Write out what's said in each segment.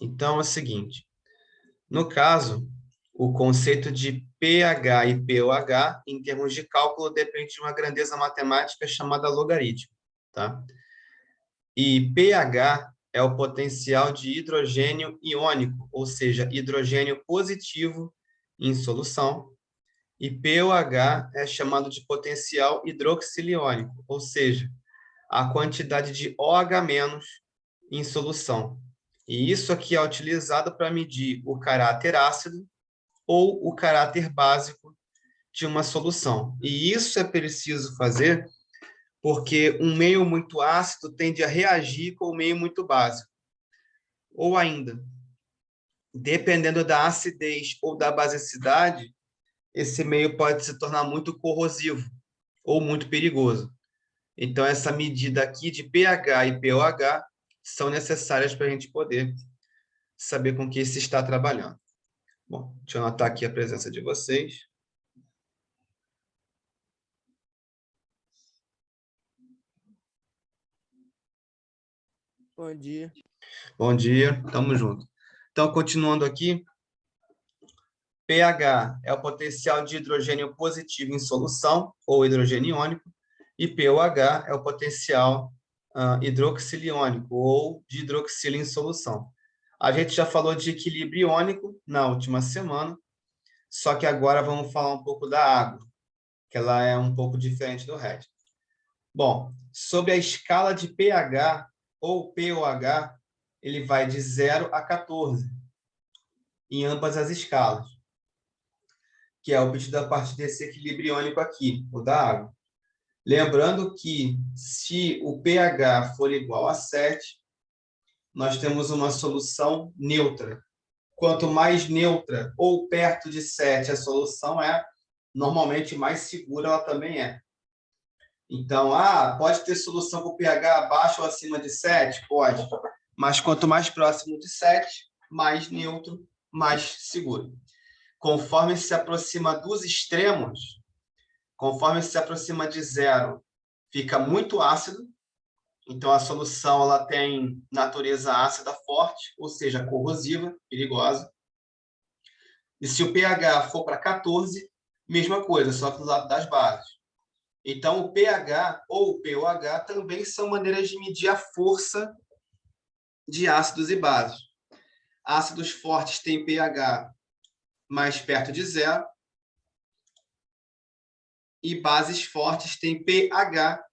Então, é o seguinte, no caso, o conceito de pH e pOH, em termos de cálculo, depende de uma grandeza matemática chamada logaritmo, tá? E pH é o potencial de hidrogênio iônico, ou seja, hidrogênio positivo em solução, e pOH é chamado de potencial hidroxiliônico, ou seja, a quantidade de OH- em solução. E isso aqui é utilizado para medir o caráter ácido ou o caráter básico de uma solução. E isso é preciso fazer porque um meio muito ácido tende a reagir com o meio muito básico. Ou ainda, dependendo da acidez ou da basicidade, esse meio pode se tornar muito corrosivo ou muito perigoso. Então, essa medida aqui de pH e pOH são necessárias para a gente poder saber com que se está trabalhando. Bom, deixa eu anotar aqui a presença de vocês. Bom dia. Bom dia, tamo junto. Então, continuando aqui, pH é o potencial de hidrogênio positivo em solução, ou hidrogênio iônico, e pOH é o potencial hidroxiliônico, ou de hidroxila em solução. A gente já falou de equilíbrio iônico na última semana, só que agora vamos falar um pouco da água, que ela é um pouco diferente do resto. Bom, sobre a escala de pH ou pOH, ele vai de 0 a 14, em ambas as escalas, que é obtido a partir desse equilíbrio iônico aqui, o da água. Lembrando que, se o pH for igual a 7, nós temos uma solução neutra. Quanto mais neutra ou perto de 7 a solução é, normalmente mais segura ela também é. Então, pode ter solução com pH abaixo ou acima de 7? Pode. Mas quanto mais próximo de 7, mais neutro, mais seguro. Conforme se aproxima dos extremos, conforme se aproxima de 0, fica muito ácido. Então, a solução ela tem natureza ácida forte, ou seja, corrosiva, perigosa. E se o pH for para 14, mesma coisa, só que do lado das bases. Então, o pH ou o pOH também são maneiras de medir a força de ácidos e bases. Ácidos fortes têm pH mais perto de 0 e bases fortes têm pH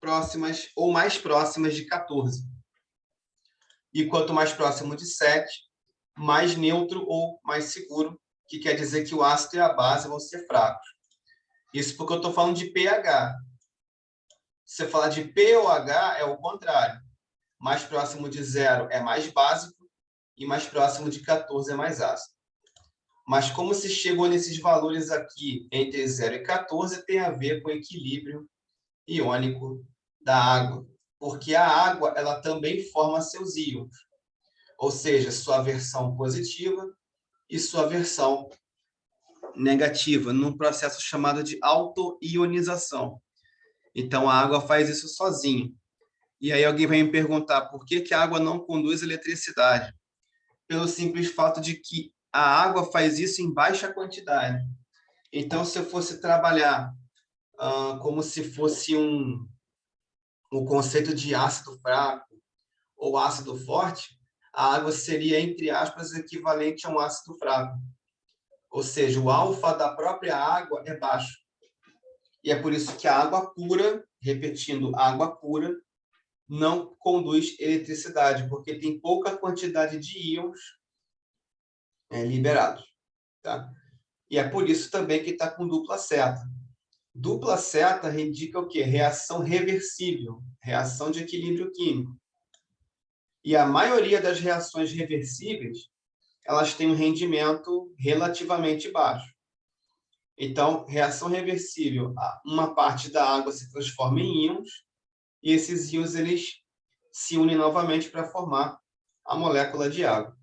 próximas ou mais próximas de 14. E quanto mais próximo de 7, mais neutro ou mais seguro, que quer dizer que o ácido e a base vão ser fracos. Isso porque eu estou falando de pH. Se você falar de pOH, é o contrário. Mais próximo de 0 é mais básico e mais próximo de 14 é mais ácido. Mas como se chegou nesses valores aqui entre 0 e 14, tem a ver com o equilíbrio iônico da água, porque a água ela também forma seus íons, ou seja, sua versão positiva e sua versão negativa, num processo chamado de autoionização. Então, a água faz isso sozinha. E aí alguém vai me perguntar por que a água não conduz eletricidade? Pelo simples fato de que a água faz isso em baixa quantidade. Então, se eu fosse trabalhar como se fosse o conceito de ácido fraco ou ácido forte, a água seria, entre aspas, equivalente a um ácido fraco. Ou seja, o alfa da própria água é baixo. E é por isso que a água pura, repetindo, água pura, não conduz eletricidade, porque tem pouca quantidade de íons liberados. Tá? E é por isso também que está com dupla seta. Dupla seta indica o quê? Reação reversível, reação de equilíbrio químico. E a maioria das reações reversíveis, elas têm um rendimento relativamente baixo. Então, reação reversível, uma parte da água se transforma em íons, e esses íons eles se unem novamente para formar a molécula de água.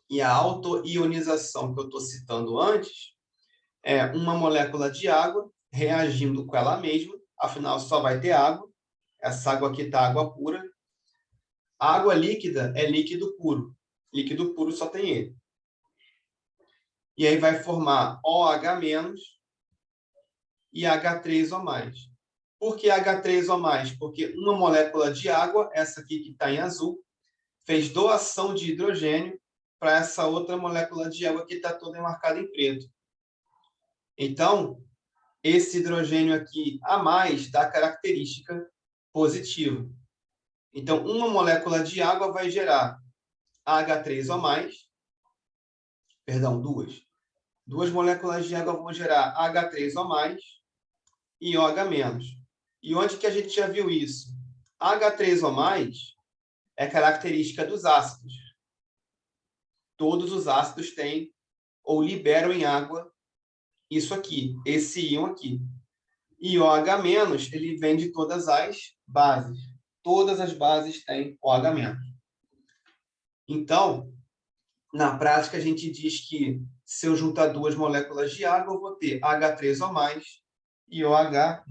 E a autoionização que eu estou citando antes é uma molécula de água reagindo com ela mesma, afinal só vai ter água, essa água aqui está água pura. A água líquida é líquido puro, líquido puro só tem ele. E aí vai formar OH- e H3O+. Por que H3O+? Porque uma molécula de água, essa aqui que está em azul, fez doação de hidrogênio para essa outra molécula de água que está toda marcada em preto. Então, esse hidrogênio aqui a mais dá característica positiva. Então, uma molécula de água vai gerar H3O+, perdão, duas. Duas moléculas de água vão gerar H3O+, e OH-. E onde que a gente já viu isso? H3O+, é característica dos ácidos. Todos os ácidos têm ou liberam em água isso aqui, esse íon aqui. E OH-, ele vem de todas as bases. Todas as bases têm OH-. Então, na prática, a gente diz que se eu juntar duas moléculas de água, eu vou ter H3O+, e OH-.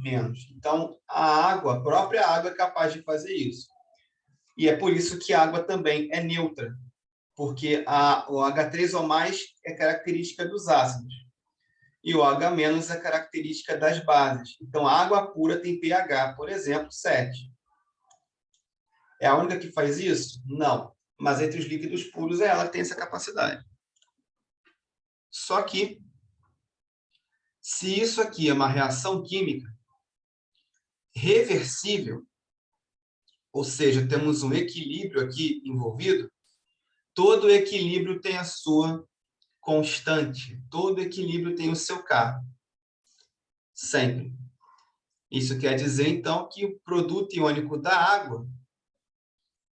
Então, a água, a própria água é capaz de fazer isso. E é por isso que a água também é neutra, porque o H3O+ é característica dos ácidos e o OH- é característica das bases. Então, a água pura tem pH, por exemplo, 7. É a única que faz isso? Não. Mas entre os líquidos puros, é ela que tem essa capacidade. Só que, se isso aqui é uma reação química reversível, ou seja, temos um equilíbrio aqui envolvido, todo equilíbrio tem a sua constante, todo equilíbrio tem o seu K, sempre. Isso quer dizer, então, que o produto iônico da água,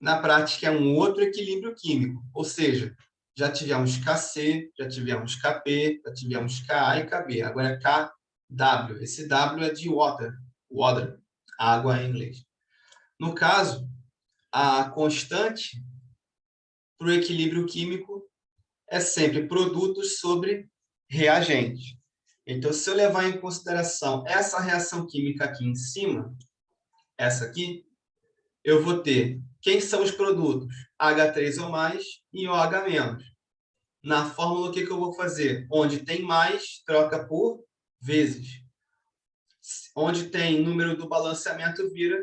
na prática, é um outro equilíbrio químico, ou seja, já tivemos Kc, já tivemos Kp, já tivemos Ka e Kb, agora é Kw, esse W é de water, água em inglês. No caso, a constante para o equilíbrio químico é sempre produtos sobre reagentes. Então, se eu levar em consideração essa reação química aqui em cima, essa aqui, eu vou ter quem são os produtos? H3O+ e OH-. Na fórmula, o que eu vou fazer? Onde tem mais, troca por vezes. Onde tem número do balanceamento, vira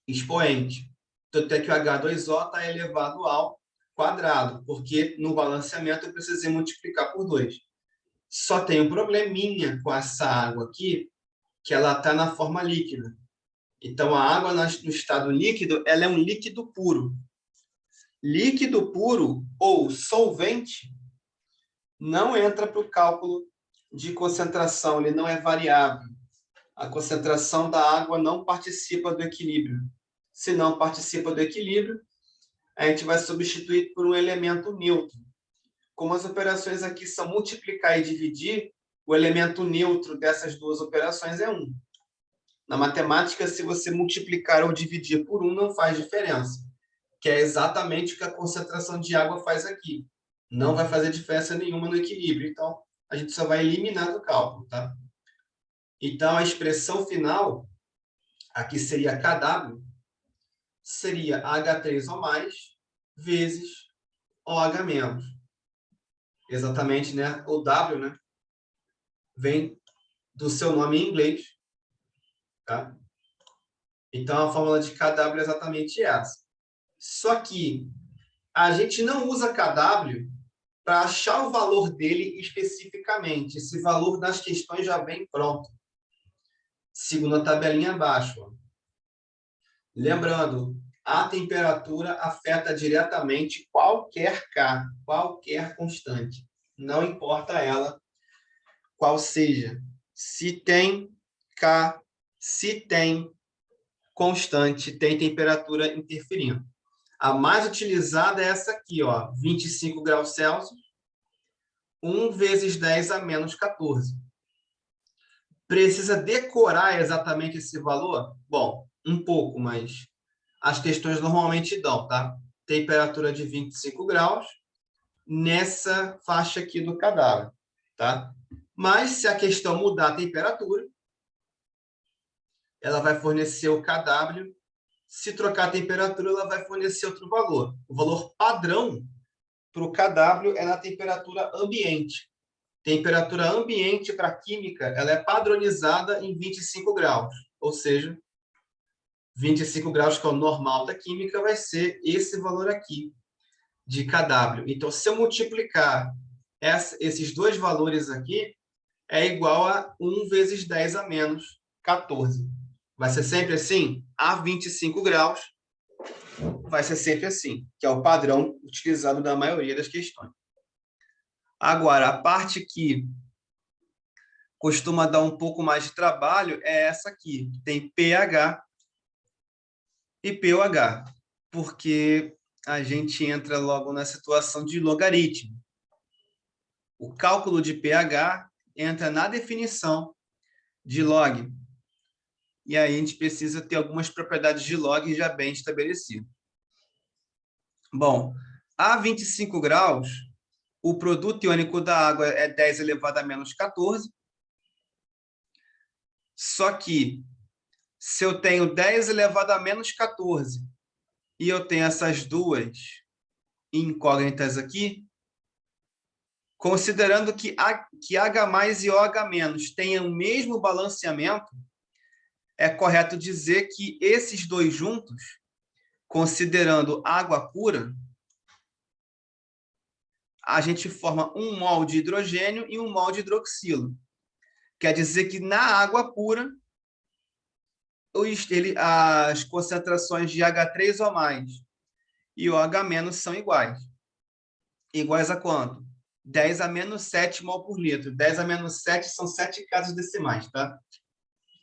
expoente. Tanto é que o H2O está elevado ao quadrado, porque no balanceamento eu precisei multiplicar por 2. Só tem um probleminha com essa água aqui, que ela está na forma líquida. Então, a água no estado líquido, ela é um líquido puro. Líquido puro ou solvente não entra para o cálculo de concentração, ele não é variável. A concentração da água não participa do equilíbrio. Se não participa do equilíbrio, a gente vai substituir por um elemento neutro. Como as operações aqui são multiplicar e dividir, o elemento neutro dessas duas operações é 1. Na matemática, se você multiplicar ou dividir por 1, não faz diferença, que é exatamente o que a concentração de água faz aqui. Não vai fazer diferença nenhuma no equilíbrio, então a gente só vai eliminar do cálculo, tá? Então, a expressão final, aqui seria KW, seria H3O+ vezes OH-. Exatamente, né? O W, né? Vem do seu nome em inglês, tá? Então, a fórmula de KW é exatamente essa. Só que a gente não usa KW para achar o valor dele especificamente. Esse valor das questões já vem pronto. Segundo a tabelinha abaixo. Ó. Lembrando, a temperatura afeta diretamente qualquer K, qualquer constante. Não importa ela qual seja. Se tem K, se tem constante, tem temperatura interferindo. A mais utilizada é essa aqui, ó, 25 graus Celsius, 1 vezes 10 a menos 14. Precisa decorar exatamente esse valor? Bom, um pouco, mas as questões normalmente dão, tá? Temperatura de 25 graus nessa faixa aqui do cadáver, tá? Mas se a questão mudar a temperatura, ela vai fornecer o KW. Se trocar a temperatura, ela vai fornecer outro valor. O valor padrão para o kW é na temperatura ambiente. Temperatura ambiente para química, ela é padronizada em 25 graus, ou seja, 25 graus, que é o normal da química, vai ser esse valor aqui, de kW. Então, se eu multiplicar esses dois valores aqui, é igual a 1 vezes 10 a menos 14. Vai ser sempre assim? A 25 graus, vai ser sempre assim, que é o padrão utilizado na maioria das questões. Agora, a parte que costuma dar um pouco mais de trabalho é essa aqui, que tem pH e pOH, porque a gente entra logo na situação de logaritmo. O cálculo de pH entra na definição de log. E aí a gente precisa ter algumas propriedades de log já bem estabelecidas. Bom, a 25 graus, o produto iônico da água é 10 elevado a menos 14. Só que, se eu tenho 10 elevado a menos 14 e eu tenho essas duas incógnitas aqui, considerando que H+ e OH- tenham o mesmo balanceamento, é correto dizer que esses dois juntos, considerando água pura, a gente forma 1 mol de hidrogênio e 1 mol de hidroxilo. Quer dizer que na água pura, as concentrações de H3 ou mais e OH- são iguais. Iguais a quanto? 10 a menos 7 mol por litro. 10 a menos 7 são 7 casas decimais, tá?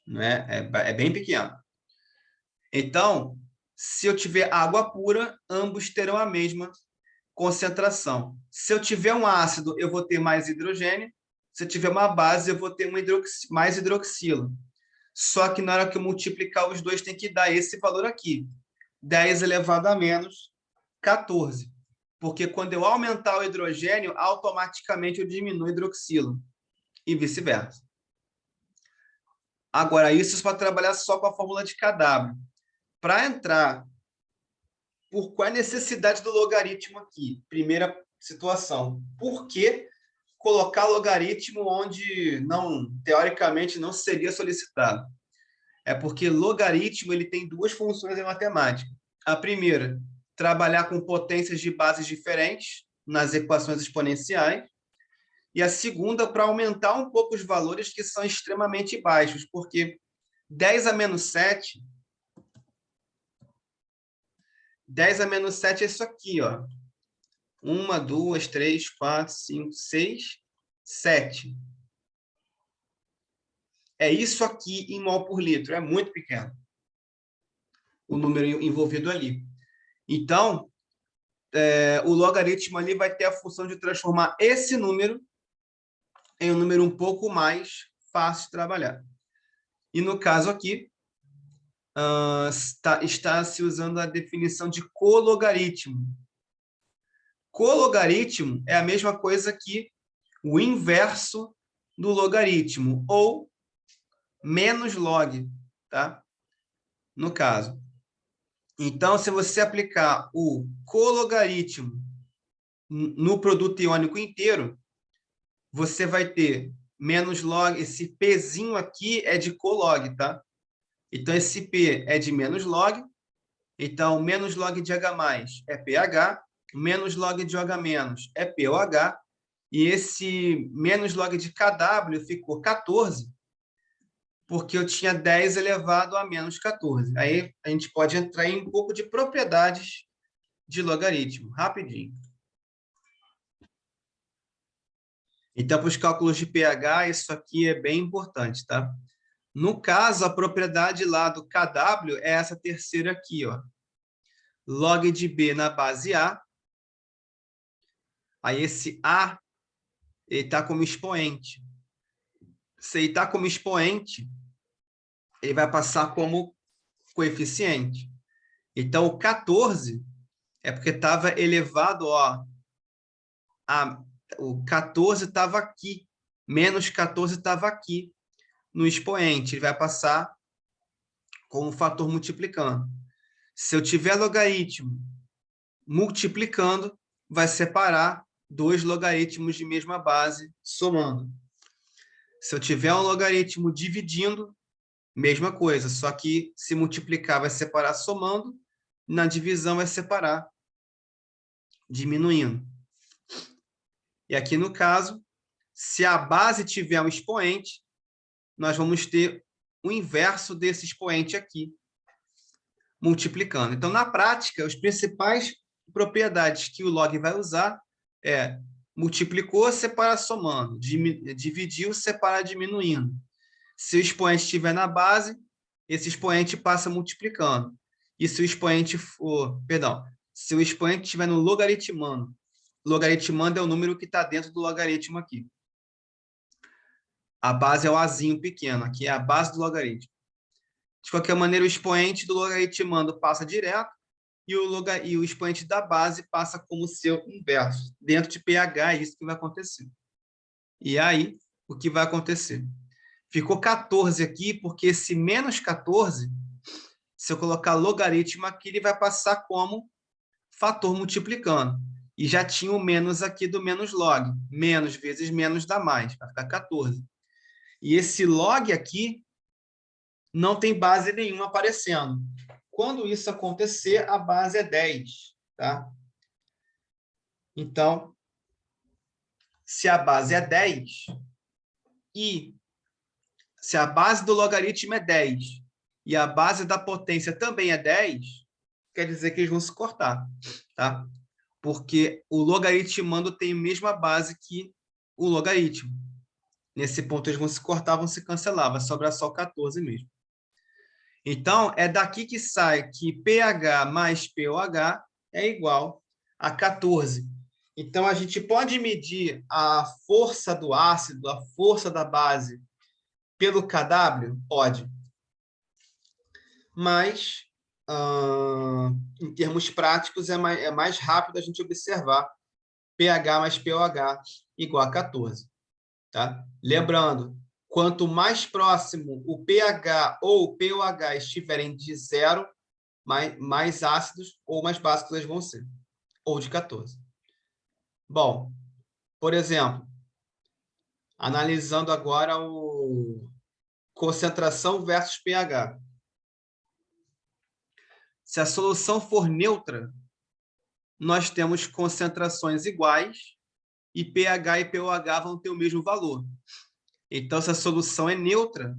Não é bem pequeno. Então, se eu tiver água pura, ambos terão a mesma concentração. Se eu tiver um ácido, eu vou ter mais hidrogênio. Se eu tiver uma base, eu vou ter mais hidroxilo. Só que na hora que eu multiplicar os dois, tem que dar esse valor aqui. 10 elevado a menos 14. Porque quando eu aumentar o hidrogênio, automaticamente eu diminuo o hidroxilo. E vice-versa. Agora, isso é para trabalhar só com a fórmula de kW. Para entrar, por qual a necessidade do logaritmo aqui? Primeira situação. Por que colocar logaritmo onde, teoricamente, não seria solicitado? É porque logaritmo ele tem duas funções em matemática. A primeira, trabalhar com potências de bases diferentes nas equações exponenciais. E a segunda, para aumentar um pouco os valores que são extremamente baixos, porque 10 a menos 7, 10 a menos 7 é isso aqui, ó. 1, 2, 3, 4, 5, 6, 7. É isso aqui em mol por litro, é muito pequeno o número envolvido ali. Então, o logaritmo ali vai ter a função de transformar esse número em um número um pouco mais fácil de trabalhar. E no caso aqui, está se usando a definição de cologaritmo. Cologaritmo é a mesma coisa que o inverso do logaritmo, ou menos log, tá? No caso. Então, se você aplicar o cologaritmo no produto iônico inteiro, você vai ter menos log, esse Pzinho aqui é de colog, tá? Então, esse P é de menos log, então, menos log de H+ é pH, menos log de OH- é pOH, e esse menos log de KW ficou 14, porque eu tinha 10 elevado a menos 14. Aí a gente pode entrar em um pouco de propriedades de logaritmo, rapidinho. Então, para os cálculos de pH, isso aqui é bem importante, tá? No caso, a propriedade lá do KW é essa terceira aqui, ó. Log de B na base A. Aí esse A, ele está como expoente. Se ele está como expoente, ele vai passar como coeficiente. Então, o 14 é porque estava elevado, ó, o 14 estava aqui, menos 14 estava aqui no expoente. Ele vai passar como fator multiplicando. Se eu tiver logaritmo multiplicando, vai separar dois logaritmos de mesma base somando. Se eu tiver um logaritmo dividindo, mesma coisa, só que se multiplicar vai separar somando, na divisão vai separar diminuindo. E aqui no caso, se a base tiver um expoente, nós vamos ter o inverso desse expoente aqui, multiplicando. Então, na prática, as principais propriedades que o log vai usar é multiplicou, separa somando, dividiu, separa diminuindo. Se o expoente estiver na base, esse expoente passa multiplicando. E se o expoente for, perdão, se o expoente estiver no logaritmando, logaritmando é o número que está dentro do logaritmo aqui. A base é o azinho pequeno, aqui é a base do logaritmo. De qualquer maneira, o expoente do logaritmando passa direto e o expoente da base passa como seu inverso. Dentro de pH é isso que vai acontecer. E aí, o que vai acontecer? Ficou 14 aqui, porque esse menos 14, se eu colocar logaritmo aqui, ele vai passar como fator multiplicando. E já tinha o menos aqui do menos log. Menos vezes menos dá mais, vai ficar 14. E esse log aqui não tem base nenhuma aparecendo. Quando isso acontecer, a base é 10. Tá? Então, se a base é 10 e se a base do logaritmo é 10 e a base da potência também é 10, quer dizer que eles vão se cortar. Tá? Porque o logaritmando tem a mesma base que o logaritmo. Nesse ponto, eles vão se cortar, vão se cancelar, vai sobrar só 14 mesmo. Então, é daqui que sai que pH mais pOH é igual a 14. Então, a gente pode medir a força do ácido, a força da base, pelo kW? Pode. Mas, em termos práticos, é mais rápido a gente observar pH mais pOH igual a 14. Tá? Lembrando, quanto mais próximo o pH ou o pOH estiverem de 0, mais ácidos ou mais básicos eles vão ser. Ou de 14. Bom, por exemplo, analisando agora o concentração versus pH. Se a solução for neutra, nós temos concentrações iguais e pH e pOH vão ter o mesmo valor. Então, se a solução é neutra,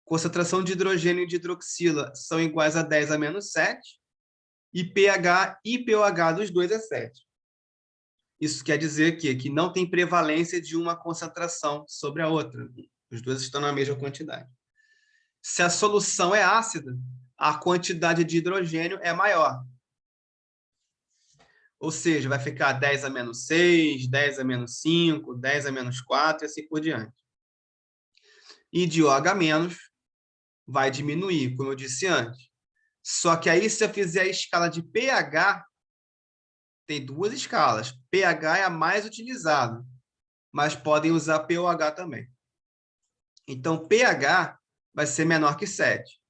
concentração de hidrogênio e de hidroxila são iguais a 10 a menos 7, e pH e pOH dos dois é 7. Isso quer dizer que não tem prevalência de uma concentração sobre a outra. Os dois estão na mesma quantidade. Se a solução é ácida, a quantidade de hidrogênio é maior. Ou seja, vai ficar 10 a menos 6, 10 a menos 5, 10 a menos 4 e assim por diante. E de OH menos vai diminuir, como eu disse antes. Só que aí, se eu fizer a escala de pH, tem duas escalas. pH é a mais utilizada, mas podem usar pOH também. Então, pH vai ser menor que 7.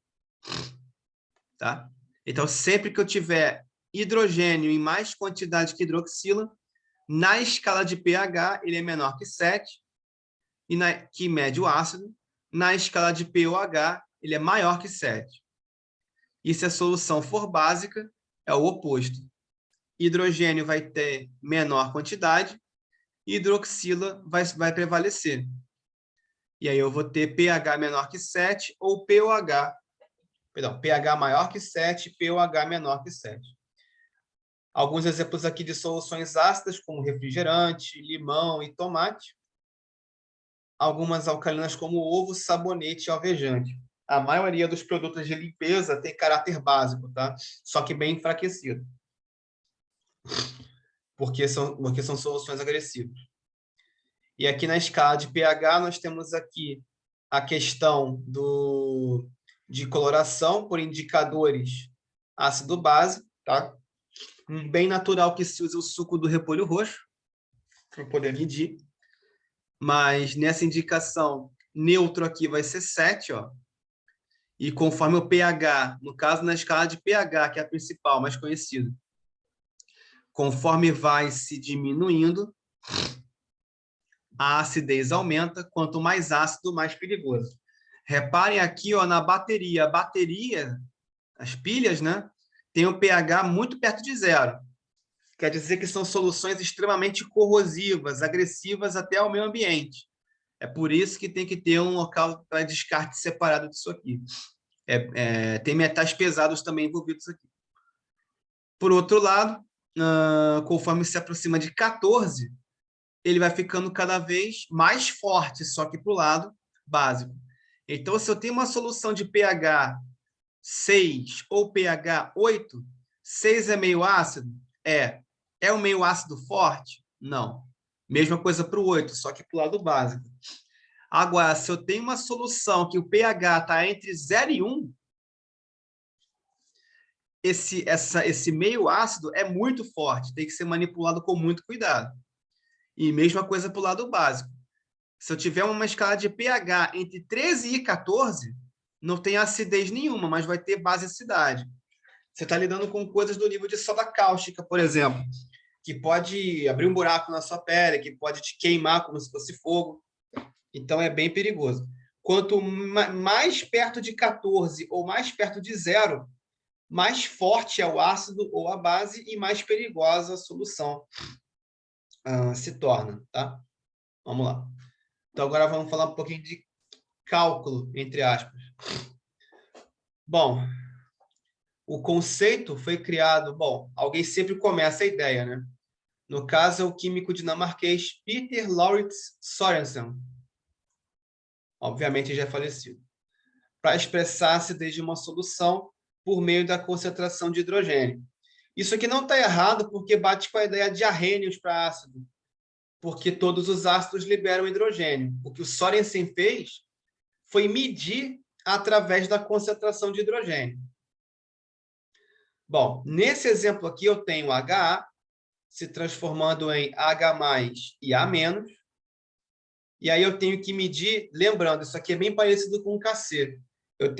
Tá? Então, sempre que eu tiver hidrogênio em mais quantidade que hidroxila, na escala de pH, ele é menor que 7, que mede o ácido. Na escala de pOH, ele é maior que 7. E se a solução for básica, é o oposto. Hidrogênio vai ter menor quantidade, e hidroxila vai prevalecer. E aí eu vou ter pH menor que 7 ou pOH, pH maior que 7, pOH menor que 7. Alguns exemplos aqui de soluções ácidas, como refrigerante, limão e tomate. Algumas alcalinas, como ovo, sabonete e alvejante. A maioria dos produtos de limpeza tem caráter básico, tá? Só que bem enfraquecido. Porque são soluções agressivas. E aqui na escala de pH, nós temos aqui a questão de coloração por indicadores ácido-base, tá? Bem natural que se usa o suco do repolho roxo para poder medir. Mas nessa indicação, neutro aqui vai ser 7, ó. E conforme o pH, no caso na escala de pH, que é a principal, mais conhecida, Conforme vai se diminuindo, a acidez aumenta. Quanto mais ácido, mais perigoso. Reparem aqui, ó, na bateria. A bateria, as pilhas, né, tem um pH muito perto de zero. Quer dizer que são soluções extremamente corrosivas, agressivas até ao meio ambiente. É por isso que tem que ter um local para descarte separado disso aqui. Tem metais pesados também envolvidos aqui. Por outro lado, conforme se aproxima de 14, ele vai ficando cada vez mais forte, só que para o lado básico. Então, se eu tenho uma solução de pH 6 ou pH 8, 6 é meio ácido? É um meio ácido forte? Não. Mesma coisa para o 8, só que para o lado básico. Agora, se eu tenho uma solução que o pH está entre 0 e 1, esse meio ácido é muito forte, tem que ser manipulado com muito cuidado. E mesma coisa para o lado básico. Se eu tiver uma escala de pH entre 13 e 14, não tem acidez nenhuma, mas vai ter basicidade. Você está lidando com coisas do nível de soda cáustica, por exemplo, que pode abrir um buraco na sua pele, que pode te queimar como se fosse fogo. Então, é bem perigoso. Quanto mais perto de 14 ou mais perto de 0, mais forte é o ácido ou a base e mais perigosa a solução se torna, tá? Vamos lá. Então, agora vamos falar um pouquinho de cálculo, entre aspas. Bom, o conceito foi criado... Bom, alguém sempre começa a ideia, né? No caso, é o químico dinamarquês Peter Lauritz Sørensen. Obviamente, já é falecido. Para expressar a acidez de uma solução por meio da concentração de hidrogênio. Isso aqui não está errado, porque bate com a ideia de arrênios para ácido, porque todos os ácidos liberam hidrogênio. O que o Sørensen fez foi medir através da concentração de hidrogênio. Bom, nesse exemplo aqui eu tenho HA se transformando em H+ e A-. E aí eu tenho que medir, lembrando, isso aqui é bem parecido com o KC. Eu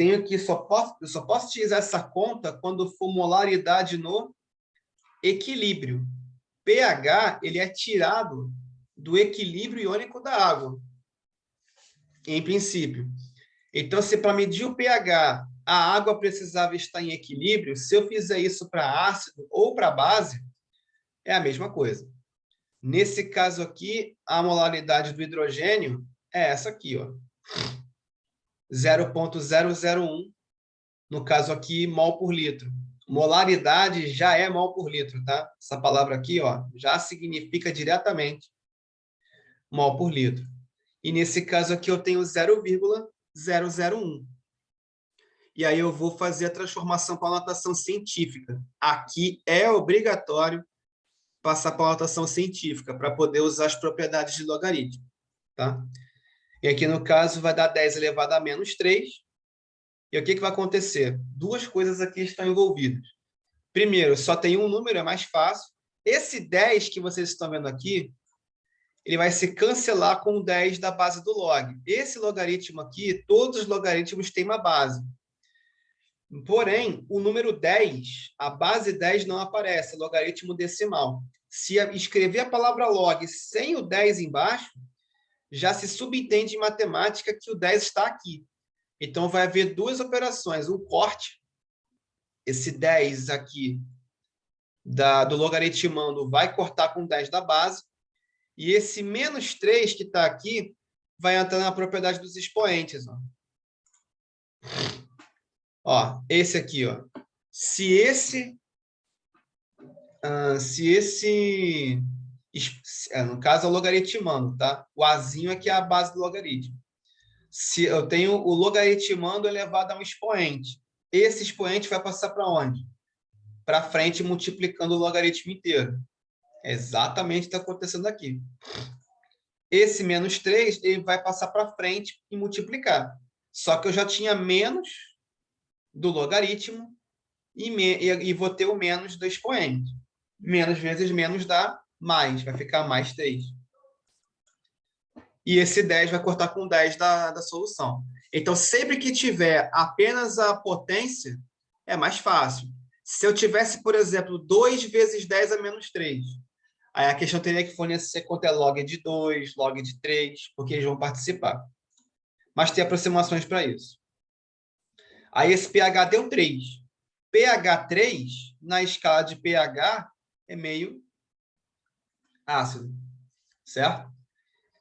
só posso utilizar essa conta quando for molaridade no equilíbrio. pH, ele é tirado do equilíbrio iônico da água, em princípio. Então, se para medir o pH, a água precisava estar em equilíbrio, se eu fizer isso para ácido ou para base, é a mesma coisa. Nesse caso aqui, a molaridade do hidrogênio é essa aqui, ó. 0,001, no caso aqui, mol por litro. Molaridade já é mol por litro, tá? Essa palavra aqui, ó, já significa diretamente mol por litro. E nesse caso aqui eu tenho 0,001. E aí eu vou fazer a transformação para a notação científica. Aqui é obrigatório passar para a notação científica, para poder usar as propriedades de logaritmo, tá? E aqui, no caso, vai dar 10 elevado a menos 3. E o que vai acontecer? Duas coisas aqui estão envolvidas. Primeiro, só tem um número, é mais fácil. Esse 10 que vocês estão vendo aqui, ele vai se cancelar com o 10 da base do log. Esse logaritmo aqui, todos os logaritmos têm uma base. Porém, o número 10, a base 10 não aparece, é logaritmo decimal. Se escrever a palavra log sem o 10 embaixo, já se subentende em matemática que o 10 está aqui. Então, vai haver duas operações. Um corte, esse 10 aqui do logaritmando vai cortar com 10 da base, e esse menos 3 que está aqui vai entrar na propriedade dos expoentes. Ó, esse aqui, ó. Se esse, no caso é o logaritmando, tá? O azinho aqui é a base do logaritmo. Se eu tenho o logaritmando elevado a um expoente, esse expoente vai passar para onde? Para frente, multiplicando o logaritmo inteiro. É exatamente o que está acontecendo aqui. Esse menos 3, ele vai passar para frente e multiplicar. Só que eu já tinha menos do logaritmo e vou ter o menos do expoente. Menos vezes menos dá mais, vai ficar mais 3. E esse 10 vai cortar com 10 da solução. Então, sempre que tiver apenas a potência, é mais fácil. Se eu tivesse, por exemplo, 2 vezes 10 a menos 3, aí a questão teria que fornecer quanto é log de 2, log de 3, porque eles vão participar. Mas tem aproximações para isso. Aí esse pH deu 3. pH 3, na escala de pH, é meio ácido, certo?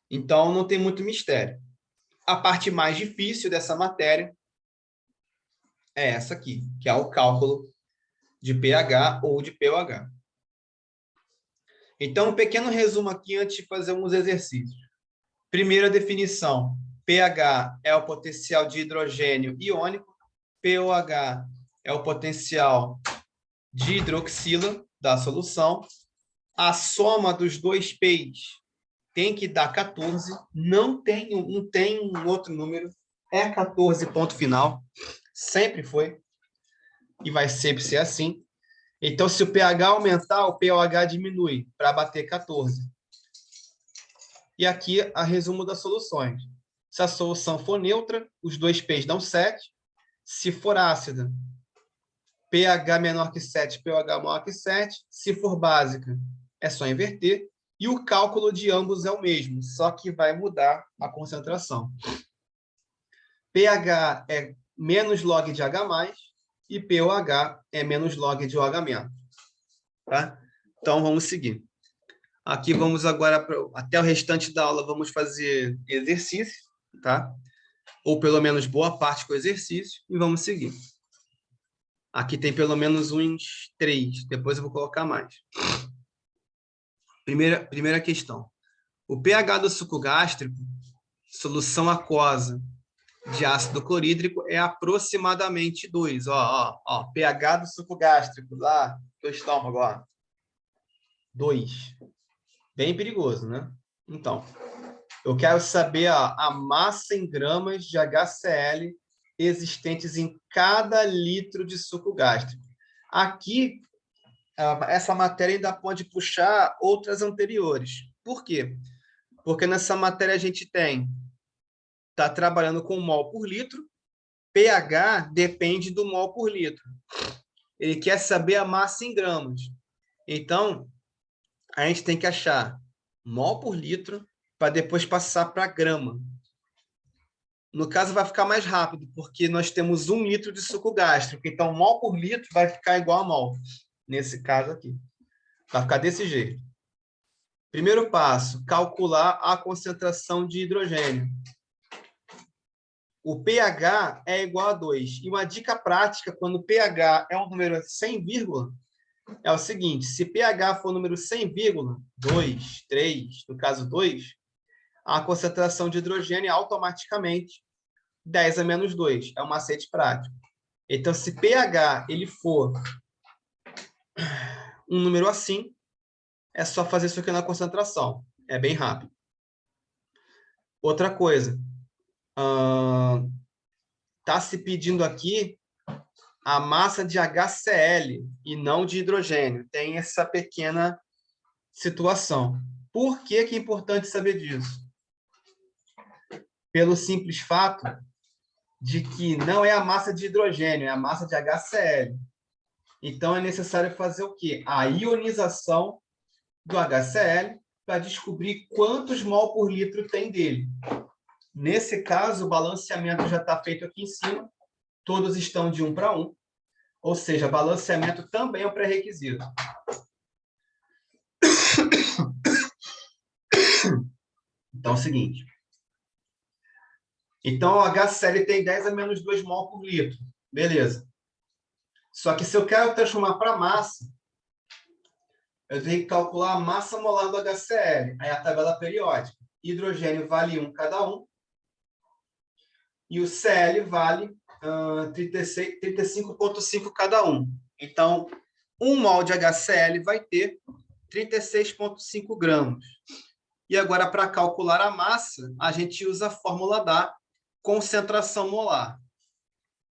Então, não tem muito mistério. A parte mais difícil dessa matéria é essa aqui, que é o cálculo de pH ou de pOH. Então, um pequeno resumo aqui antes de fazer uns exercícios. Primeira definição, pH é o potencial de hidrogênio iônico, pOH é o potencial de hidroxila da solução. A soma dos dois P's tem que dar 14, não tem outro número, é 14 ponto final, sempre foi, e vai sempre ser assim. Então, se o pH aumentar, o pOH diminui para bater 14. E aqui a resumo das soluções. Se a solução for neutra, os dois P's dão 7. Se for ácida, pH menor que 7, pOH maior que 7. Se for básica, é só inverter. E o cálculo de ambos é o mesmo, só que vai mudar a concentração. pH é menos log de H+, e pOH é menos log de OH-. Tá? Então, vamos seguir. Aqui vamos agora, até o restante da aula, vamos fazer exercício, tá? Ou pelo menos boa parte com exercício, e vamos seguir. Aqui tem pelo menos uns 3, depois eu vou colocar mais. Primeira questão. O pH do suco gástrico, solução aquosa de ácido clorídrico, é aproximadamente 2. pH do suco gástrico, lá do estômago, ó. 2. Bem perigoso, né? Então, eu quero saber a massa em gramas de HCl existentes em cada litro de suco gástrico. Aqui, essa matéria ainda pode puxar outras anteriores. Por quê? Porque nessa matéria a gente está trabalhando com mol por litro, pH depende do mol por litro. Ele quer saber a massa em gramas. Então, a gente tem que achar mol por litro para depois passar para grama. No caso, vai ficar mais rápido, porque nós temos 1 litro de suco gástrico. Então, mol por litro vai ficar igual a mol. Nesse caso aqui. Vai ficar desse jeito. Primeiro passo, calcular a concentração de hidrogênio. O pH é igual a 2. E uma dica prática, quando o pH é um número sem vírgula, é o seguinte: se pH for um número sem vírgula, 2, 3, no caso 2, a concentração de hidrogênio é automaticamente 10 a menos 2. É um macete prático. Então, se pH ele for um número assim, é só fazer isso aqui na concentração. É bem rápido. Outra coisa. Está se pedindo aqui a massa de HCl e não de hidrogênio. Tem essa pequena situação. Por que é importante saber disso? Pelo simples fato de que não é a massa de hidrogênio, é a massa de HCl. Então, é necessário fazer o quê? A ionização do HCl para descobrir quantos mol por litro tem dele. Nesse caso, o balanceamento já está feito aqui em cima. Todos estão de 1 para 1. Ou seja, balanceamento também é um pré-requisito. Então, é o seguinte. Então, o HCl tem 10 a menos 2 mol por litro. Beleza. Só que se eu quero transformar para massa, eu tenho que calcular a massa molar do HCl. Aí a tabela periódica. Hidrogênio vale 1 cada um. E o Cl vale 35,5 cada um. Então, 1 mol de HCl vai ter 36,5 gramas. E agora, para calcular a massa, a gente usa a fórmula da concentração molar,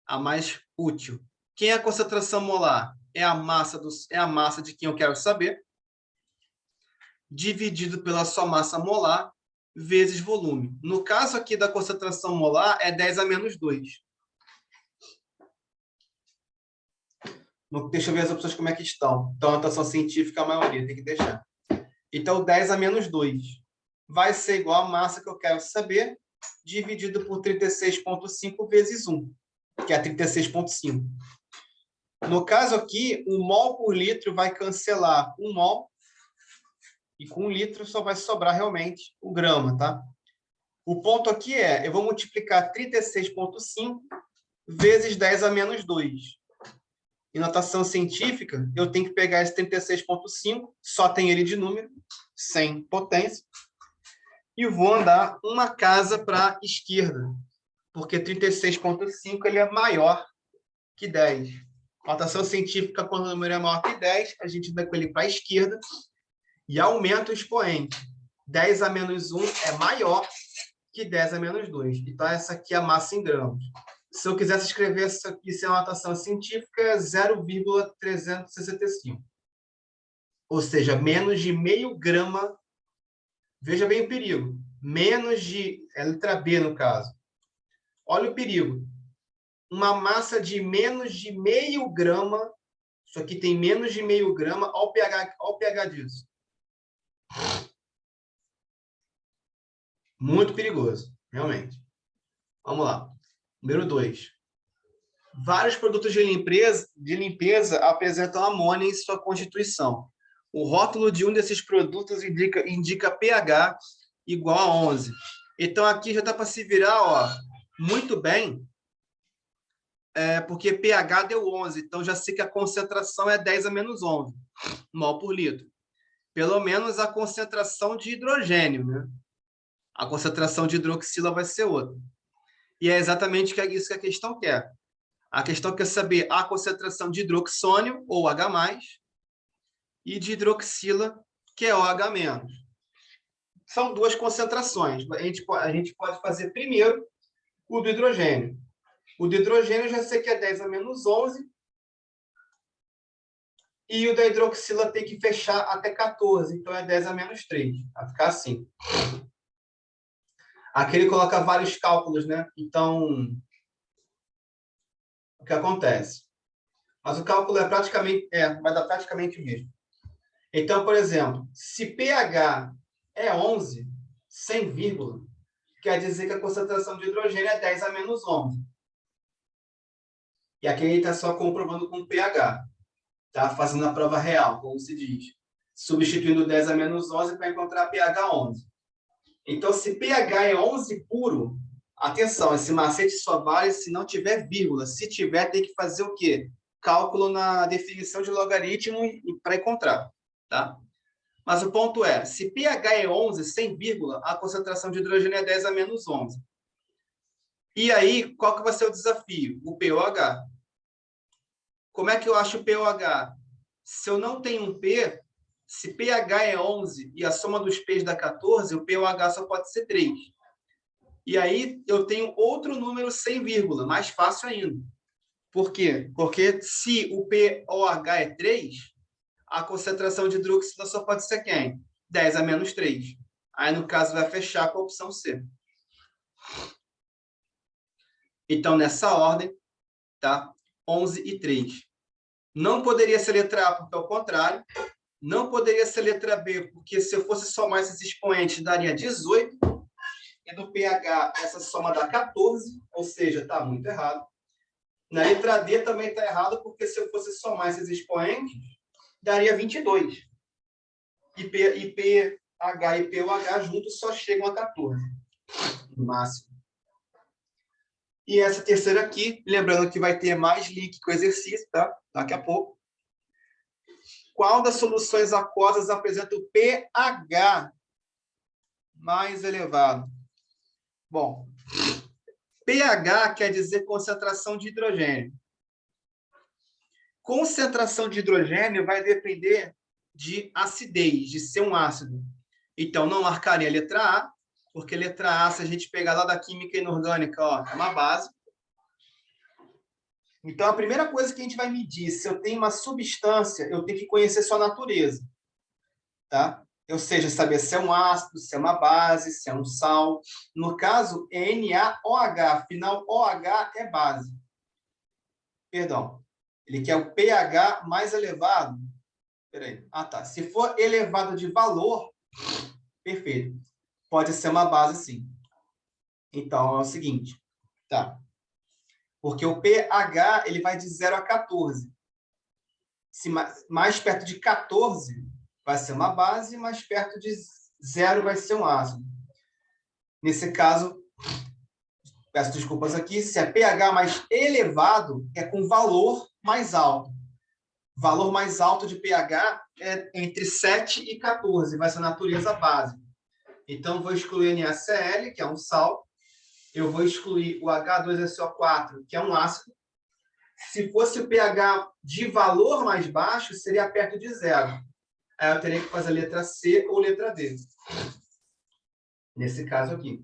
a mais útil. Quem é a concentração molar? É a massa de quem eu quero saber, dividido pela sua massa molar, vezes volume. No caso aqui da concentração molar, é 10 a menos 2. Deixa eu ver as opções como é que estão. Então, a notação científica, a maioria, tem que deixar. Então, 10 a menos 2 vai ser igual a massa que eu quero saber, dividido por 36,5 vezes 1, que é 36,5. No caso aqui, o mol por litro vai cancelar 1 mol, e com 1 litro só vai sobrar realmente o grama, tá? O ponto aqui é, eu vou multiplicar 36,5 vezes 10 a menos 2. Em notação científica, eu tenho que pegar esse 36,5, só tem ele de número, sem potência, e vou andar uma casa para a esquerda, porque 36,5 ele é maior que 10. Notação científica, quando o número é maior que 10, a gente vai com ele para a esquerda e aumenta o expoente. 10 a menos 1 é maior que 10 a menos 2. Então, essa aqui é a massa em gramas. Se eu quisesse escrever isso aqui sem uma notação científica, é 0,365. Ou seja, menos de meio grama. Veja bem o perigo. Menos de... É letra B, no caso. Olha o perigo. Uma massa de menos de meio grama. Isso aqui tem menos de meio grama. Olha o pH disso. Muito perigoso, realmente. Vamos lá. Número 2. Vários produtos de limpeza apresentam amônia em sua constituição. O rótulo de um desses produtos indica pH igual a 11. Então, aqui já dá para se virar, ó, muito bem, porque pH deu 11. Então, já sei que a concentração é 10 a menos 11 mol por litro. Pelo menos a concentração de hidrogênio, né? A concentração de hidroxila vai ser outra. E é exatamente isso que a questão quer. A questão quer saber a concentração de hidroxônio, ou H+, e de hidroxila, que é OH-. São duas concentrações. A gente pode fazer primeiro o do hidrogênio. O do hidrogênio eu já sei que é 10 a menos 11, e o da hidroxila tem que fechar até 14, então é 10 a menos 3. Vai ficar assim. Aqui ele coloca vários cálculos, né? Então, o que acontece? Mas o cálculo vai dar praticamente o mesmo. Então, por exemplo, se pH é 11, sem vírgula, quer dizer que a concentração de hidrogênio é 10 a menos 11. E aqui ele está só comprovando com pH. Tá fazendo a prova real, como se diz. Substituindo 10 a menos 11 para encontrar pH 11. Então, se pH é 11 puro, atenção, esse macete só vale se não tiver vírgula. Se tiver, tem que fazer o quê? Cálculo na definição de logaritmo para encontrar. Tá? Mas o ponto é, se pH é 11, sem vírgula, a concentração de hidrogênio é 10 a menos 11. E aí, qual que vai ser o desafio? O pOH. Como é que eu acho o pOH? Se eu não tenho um P, se pH é 11 e a soma dos P's dá 14, o pOH só pode ser 3. E aí eu tenho outro número sem vírgula, mais fácil ainda. Por quê? Porque se o pOH é 3, a concentração de hidroxila só pode ser quem? 10 a menos 3. Aí, no caso, vai fechar com a opção C. Então, nessa ordem, tá? 11 e 3. Não poderia ser letra A, porque é o contrário. Não poderia ser letra B, porque se eu fosse somar esses expoentes, daria 18. E do pH, essa soma dá 14, ou seja, está muito errado. Na letra D também está errado, porque se eu fosse somar esses expoentes, daria 22. E pH e pOH juntos só chegam a 14, no máximo. E essa terceira aqui, lembrando que vai ter mais link com o exercício, tá? Daqui a pouco. Qual das soluções aquosas apresenta o pH mais elevado? Bom, pH quer dizer concentração de hidrogênio. Concentração de hidrogênio vai depender de acidez, de ser um ácido. Então, não marcaria a letra A, porque letra A, se a gente pegar lá da química inorgânica, ó, é uma base. Então, a primeira coisa que a gente vai medir, se eu tenho uma substância, eu tenho que conhecer sua natureza. Tá? Ou seja, saber se é um ácido, se é uma base, se é um sal. No caso, é NaOH, afinal, OH é base. Perdão. Ele quer o pH mais elevado. Peraí. Ah, tá. Se for elevado de valor, perfeito. Pode ser uma base, sim. Então, é o seguinte. Tá. Porque o pH ele vai de 0 a 14. Se mais perto de 14, vai ser uma base, mais perto de 0 vai ser um ácido. Nesse caso, peço desculpas aqui, se é pH mais elevado, é com valor mais alto. Valor mais alto de pH é entre 7 e 14, vai ser a natureza base. Então, vou excluir NaCl, que é um sal. Eu vou excluir o H2SO4, que é um ácido. Se fosse o pH de valor mais baixo, seria perto de 0. Aí eu teria que fazer a letra C ou letra D. Nesse caso aqui.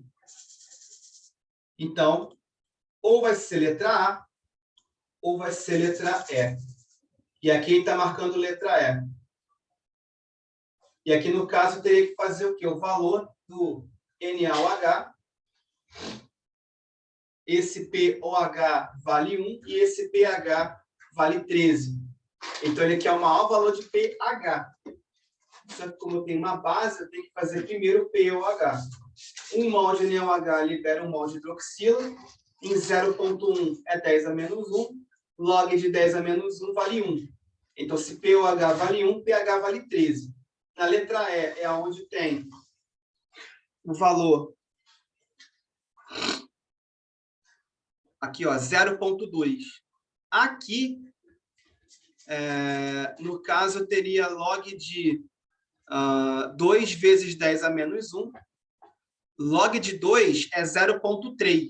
Então, ou vai ser letra A, ou vai ser letra E. E aqui está marcando letra E. E aqui, no caso, eu teria que fazer o quê? O valor do NaOH. Esse POH vale 1 e esse pH vale 13. Então, ele quer o maior valor de pH. Só que, como eu tenho uma base, eu tenho que fazer primeiro o POH. 1 mol de NaOH libera 1 mol de hidroxila. Em 0,1 é 10 a menos 1. Log de 10 a menos 1 vale 1. Então, se POH vale 1, pH vale 13. Na letra E é onde tem o valor. Aqui, ó, 0,2. Aqui, no caso, eu teria log de 2 vezes 10 a menos 1. Log de 2 é 0,3.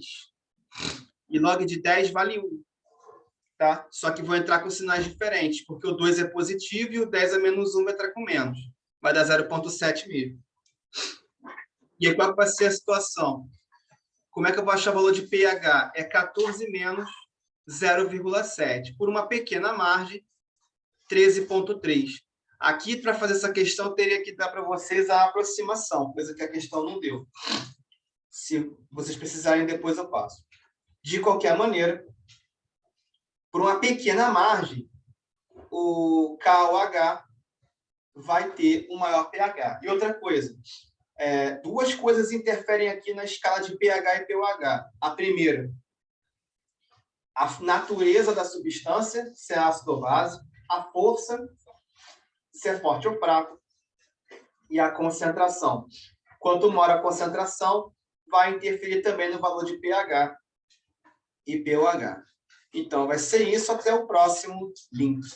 E log de 10 vale 1. Tá? Só que vou entrar com sinais diferentes, porque o 2 é positivo e o 10 a menos 1 vai entrar com menos. Vai dar 0,7 mesmo. E aí, qual vai ser a situação? Como é que eu vou achar o valor de pH? É 14 menos 0,7. Por uma pequena margem, 13,3. Aqui, para fazer essa questão, eu teria que dar para vocês a aproximação, coisa que a questão não deu. Se vocês precisarem, depois eu passo. De qualquer maneira, por uma pequena margem, o KOH vai ter um maior pH. E outra coisa, duas coisas interferem aqui na escala de pH e pOH. A primeira, a natureza da substância, se é ácido ou base, a força, se é forte ou fraco, e a concentração. Quanto maior a concentração, vai interferir também no valor de pH e pOH. Então, vai ser isso. Até o próximo link.